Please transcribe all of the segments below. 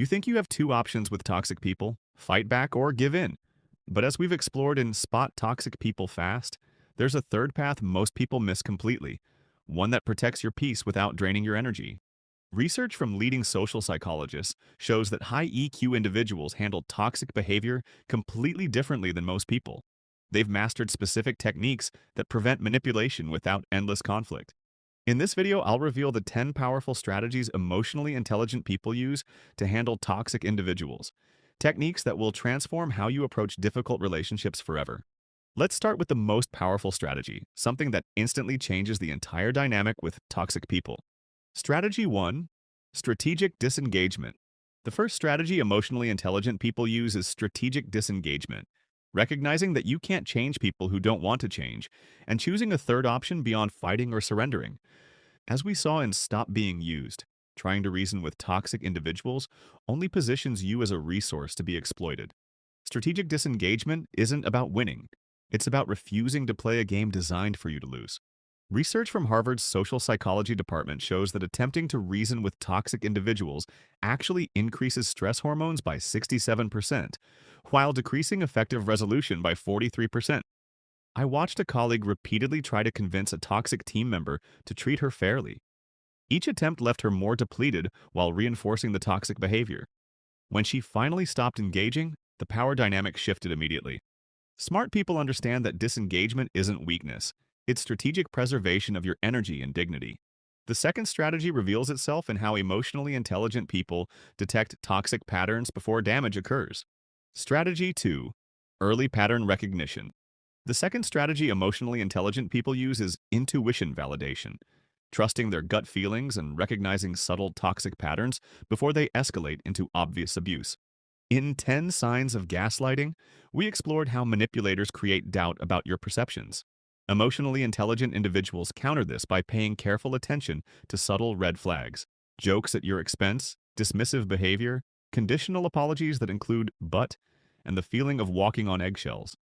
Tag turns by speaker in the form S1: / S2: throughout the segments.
S1: You think you have two options with toxic people: fight back or give in. But as we've explored in Spot Toxic People Fast, there's a third path most people miss completely, one that protects your peace without draining your energy. Research from leading social psychologists shows that high EQ individuals handle toxic behavior completely differently than most people. They've mastered specific techniques that prevent manipulation without endless conflict. In this video, I'll reveal the 10 powerful strategies emotionally intelligent people use to handle toxic individuals, techniques that will transform how you approach difficult relationships forever. Let's start with the most powerful strategy, something that instantly changes the entire dynamic with toxic people. Strategy 1. Strategic disengagement. The first strategy emotionally intelligent people use is strategic disengagement, recognizing that you can't change people who don't want to change, and choosing a third option beyond fighting or surrendering. As we saw in Stop Being Used, trying to reason with toxic individuals only positions you as a resource to be exploited. Strategic disengagement isn't about winning. It's about refusing to play a game designed for you to lose. Research from Harvard's social psychology department shows that attempting to reason with toxic individuals actually increases stress hormones by 67%, while decreasing effective resolution by 43%. I watched a colleague repeatedly try to convince a toxic team member to treat her fairly. Each attempt left her more depleted while reinforcing the toxic behavior. When she finally stopped engaging, the power dynamic shifted immediately. Smart people understand that disengagement isn't weakness. It's strategic preservation of your energy and dignity. The second strategy reveals itself in how emotionally intelligent people detect toxic patterns before damage occurs. Strategy 2. Early pattern recognition. The second strategy emotionally intelligent people use is intuition validation, trusting their gut feelings and recognizing subtle toxic patterns before they escalate into obvious abuse. In 10 Signs of Gaslighting, we explored how manipulators create doubt about your perceptions. Emotionally intelligent individuals counter this by paying careful attention to subtle red flags: jokes at your expense, dismissive behavior, conditional apologies that include "but," and the feeling of walking on eggshells.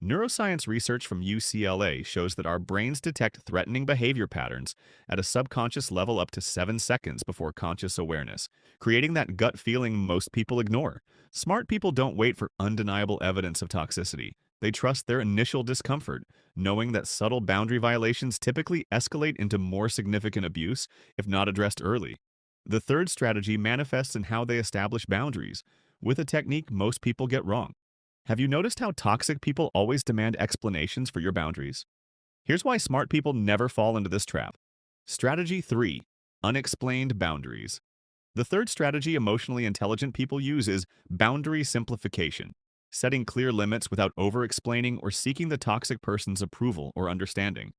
S1: Neuroscience research from UCLA shows that our brains detect threatening behavior patterns at a subconscious level up to 7 seconds before conscious awareness, creating that gut feeling most people ignore. Smart people don't wait for undeniable evidence of toxicity. They trust their initial discomfort, knowing that subtle boundary violations typically escalate into more significant abuse if not addressed early. The third strategy manifests in how they establish boundaries, with a technique most people get wrong. Have you noticed how toxic people always demand explanations for your boundaries? Here's why smart people never fall into this trap. Strategy 3. Unexplained boundaries. The third strategy emotionally intelligent people use is boundary simplification, setting clear limits without over-explaining or seeking the toxic person's approval or understanding.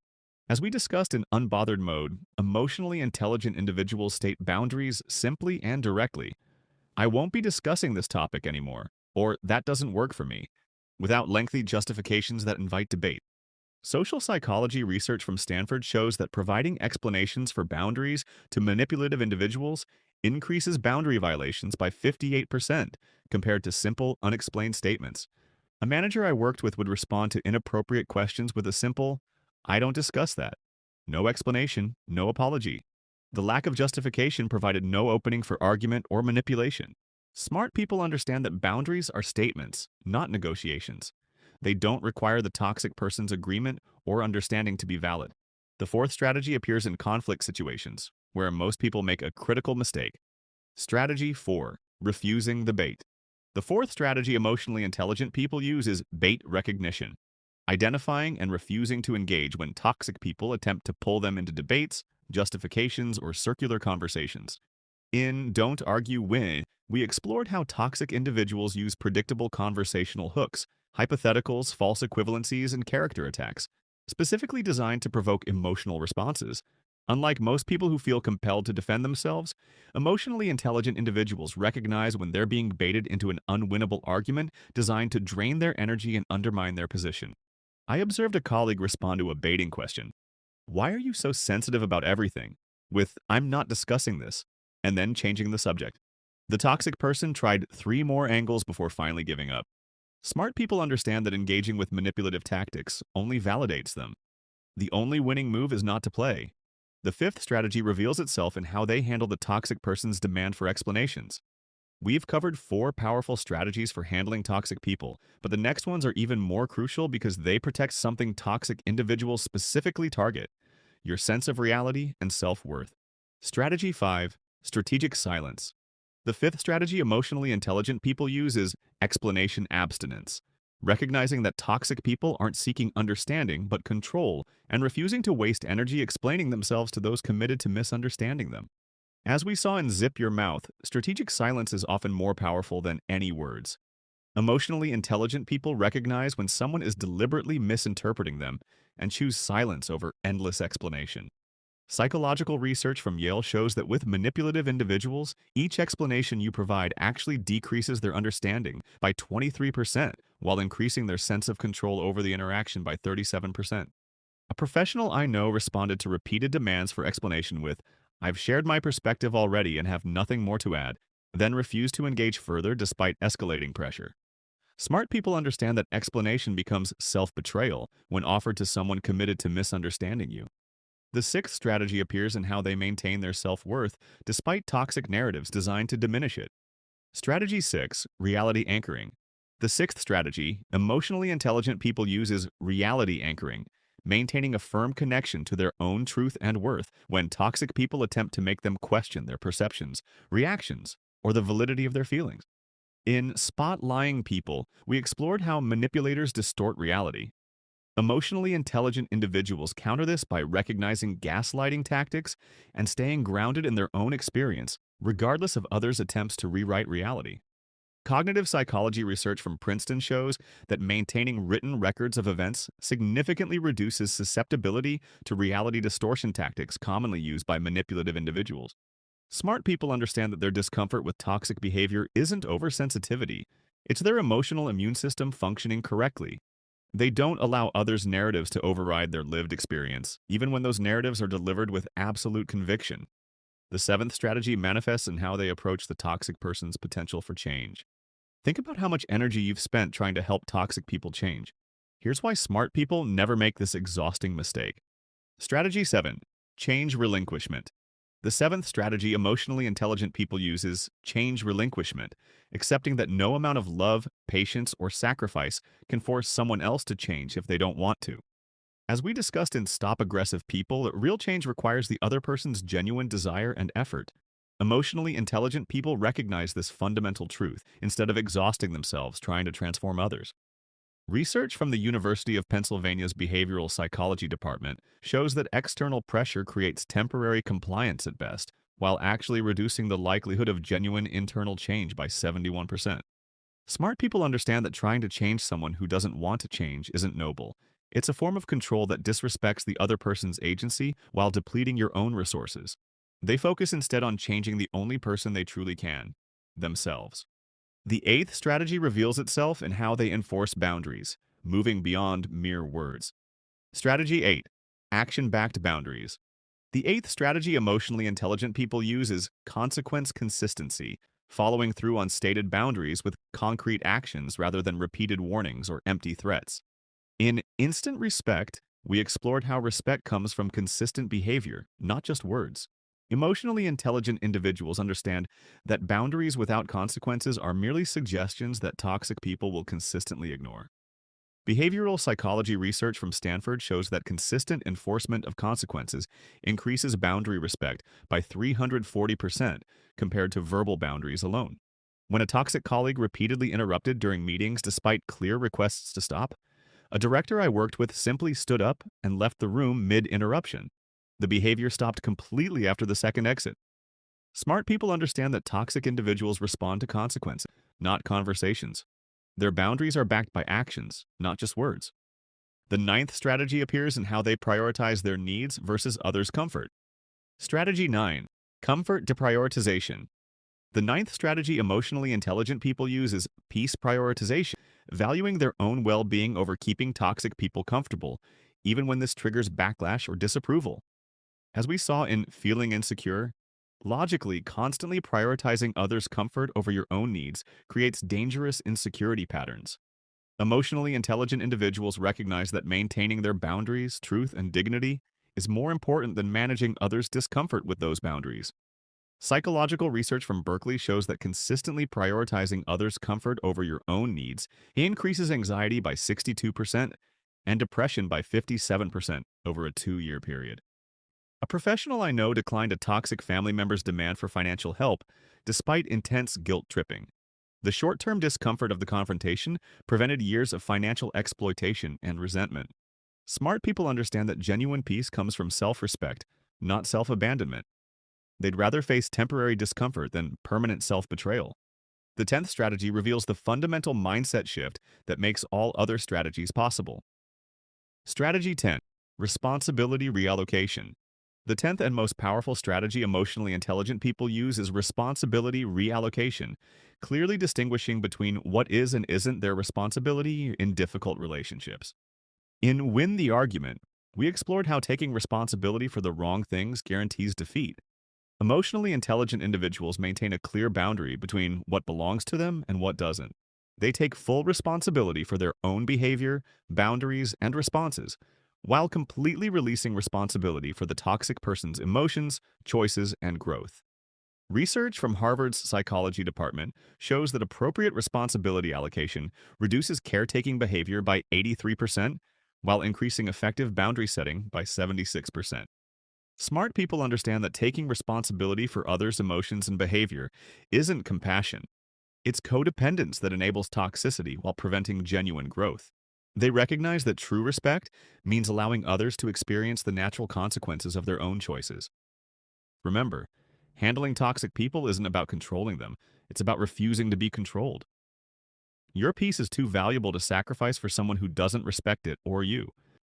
S1: As we discussed in Unbothered Mode, emotionally intelligent individuals state boundaries simply and directly. "I won't be discussing this topic anymore," or "that doesn't work for me," without lengthy justifications that invite debate. Social psychology research from Stanford shows that providing explanations for boundaries to manipulative individuals increases boundary violations by 58% compared to simple, unexplained statements. A manager I worked with would respond to inappropriate questions with a simple, "I don't discuss that." No explanation, no apology. The lack of justification provided no opening for argument or manipulation. Smart people understand that boundaries are statements, not negotiations. They don't require the toxic person's agreement or understanding to be valid. The fourth strategy appears in conflict situations, where most people make a critical mistake. Strategy 4. Refusing the bait. The fourth strategy emotionally intelligent people use is bait recognition, identifying and refusing to engage when toxic people attempt to pull them into debates, justifications, or circular conversations. In Don't Argue, Win, we explored how toxic individuals use predictable conversational hooks, hypotheticals, false equivalencies, and character attacks, specifically designed to provoke emotional responses. Unlike most people who feel compelled to defend themselves, emotionally intelligent individuals recognize when they're being baited into an unwinnable argument designed to drain their energy and undermine their position. I observed a colleague respond to a baiting question: "Why are you so sensitive about everything?" with "I'm not discussing this," and then changing the subject. The toxic person tried 3 more angles before finally giving up. Smart people understand that engaging with manipulative tactics only validates them. The only winning move is not to play. The fifth strategy reveals itself in how they handle the toxic person's demand for explanations. We've covered 4 powerful strategies for handling toxic people, but the next ones are even more crucial because they protect something toxic individuals specifically target: your sense of reality and self-worth. Strategy 5: Strategic silence. The fifth strategy emotionally intelligent people use is explanation abstinence, recognizing that toxic people aren't seeking understanding but control and refusing to waste energy explaining themselves to those committed to misunderstanding them. As we saw in Zip Your Mouth, strategic silence is often more powerful than any words. Emotionally intelligent people recognize when someone is deliberately misinterpreting them and choose silence over endless explanation. Psychological research from Yale shows that with manipulative individuals, each explanation you provide actually decreases their understanding by 23%, while increasing their sense of control over the interaction by 37%. A professional I know responded to repeated demands for explanation with, "I've shared my perspective already and have nothing more to add," then refused to engage further despite escalating pressure. Smart people understand that explanation becomes self-betrayal when offered to someone committed to misunderstanding you. The sixth strategy appears in how they maintain their self-worth despite toxic narratives designed to diminish it. Strategy 6: Reality anchoring. The sixth strategy emotionally intelligent people use is reality anchoring, maintaining a firm connection to their own truth and worth when toxic people attempt to make them question their perceptions, reactions, or the validity of their feelings. In Spot Lying People, we explored how manipulators distort reality. Emotionally intelligent individuals counter this by recognizing gaslighting tactics and staying grounded in their own experience, regardless of others' attempts to rewrite reality. Cognitive psychology research from Princeton shows that maintaining written records of events significantly reduces susceptibility to reality distortion tactics commonly used by manipulative individuals. Smart people understand that their discomfort with toxic behavior isn't oversensitivity, it's their emotional immune system functioning correctly. They don't allow others' narratives to override their lived experience, even when those narratives are delivered with absolute conviction. The seventh strategy manifests in how they approach the toxic person's potential for change. Think about how much energy you've spent trying to help toxic people change. Here's why smart people never make this exhausting mistake. Strategy 7: Change relinquishment. The seventh strategy emotionally intelligent people use is change relinquishment, accepting that no amount of love, patience, or sacrifice can force someone else to change if they don't want to. As we discussed in Stop Aggressive People, real change requires the other person's genuine desire and effort. Emotionally intelligent people recognize this fundamental truth instead of exhausting themselves trying to transform others. Research from the University of Pennsylvania's Behavioral Psychology Department shows that external pressure creates temporary compliance at best, while actually reducing the likelihood of genuine internal change by 71%. Smart people understand that trying to change someone who doesn't want to change isn't noble. It's a form of control that disrespects the other person's agency while depleting your own resources. They focus instead on changing the only person they truly can: themselves. The eighth strategy reveals itself in how they enforce boundaries, moving beyond mere words. Strategy 8: Action-backed boundaries. The eighth strategy emotionally intelligent people use is consequence consistency, following through on stated boundaries with concrete actions rather than repeated warnings or empty threats. In Instant Respect, we explored how respect comes from consistent behavior, not just words. Emotionally intelligent individuals understand that boundaries without consequences are merely suggestions that toxic people will consistently ignore. Behavioral psychology research from Stanford shows that consistent enforcement of consequences increases boundary respect by 340% compared to verbal boundaries alone. When a toxic colleague repeatedly interrupted during meetings despite clear requests to stop, a director I worked with simply stood up and left the room mid-interruption. The behavior stopped completely after the second exit. Smart people understand that toxic individuals respond to consequences, not conversations. Their boundaries are backed by actions, not just words. The ninth strategy appears in how they prioritize their needs versus others' comfort. Strategy 9: Comfort deprioritization. The ninth strategy emotionally intelligent people use is peace prioritization, valuing their own well-being over keeping toxic people comfortable, even when this triggers backlash or disapproval. As we saw in Feeling Insecure, logically, constantly prioritizing others' comfort over your own needs creates dangerous insecurity patterns. Emotionally intelligent individuals recognize that maintaining their boundaries, truth, and dignity is more important than managing others' discomfort with those boundaries. Psychological research from Berkeley shows that consistently prioritizing others' comfort over your own needs increases anxiety by 62% and depression by 57% over a 2-year period. A professional I know declined a toxic family member's demand for financial help despite intense guilt tripping. The short-term discomfort of the confrontation prevented years of financial exploitation and resentment. Smart people understand that genuine peace comes from self-respect, not self-abandonment. They'd rather face temporary discomfort than permanent self-betrayal. The 10th strategy reveals the fundamental mindset shift that makes all other strategies possible. Strategy 10. Responsibility reallocation. The 10th and most powerful strategy emotionally intelligent people use is responsibility reallocation, clearly distinguishing between what is and isn't their responsibility in difficult relationships. In Win the Argument, we explored how taking responsibility for the wrong things guarantees defeat. Emotionally intelligent individuals maintain a clear boundary between what belongs to them and what doesn't. They take full responsibility for their own behavior, boundaries, and responses, while completely releasing responsibility for the toxic person's emotions, choices, and growth. Research from Harvard's psychology department shows that appropriate responsibility allocation reduces caretaking behavior by 83%, while increasing effective boundary setting by 76%. Smart people understand that taking responsibility for others' emotions and behavior isn't compassion. It's codependence that enables toxicity while preventing genuine growth. They recognize that true respect means allowing others to experience the natural consequences of their own choices. Remember, handling toxic people isn't about controlling them, it's about refusing to be controlled. Your peace is too valuable to sacrifice for someone who doesn't respect it or you.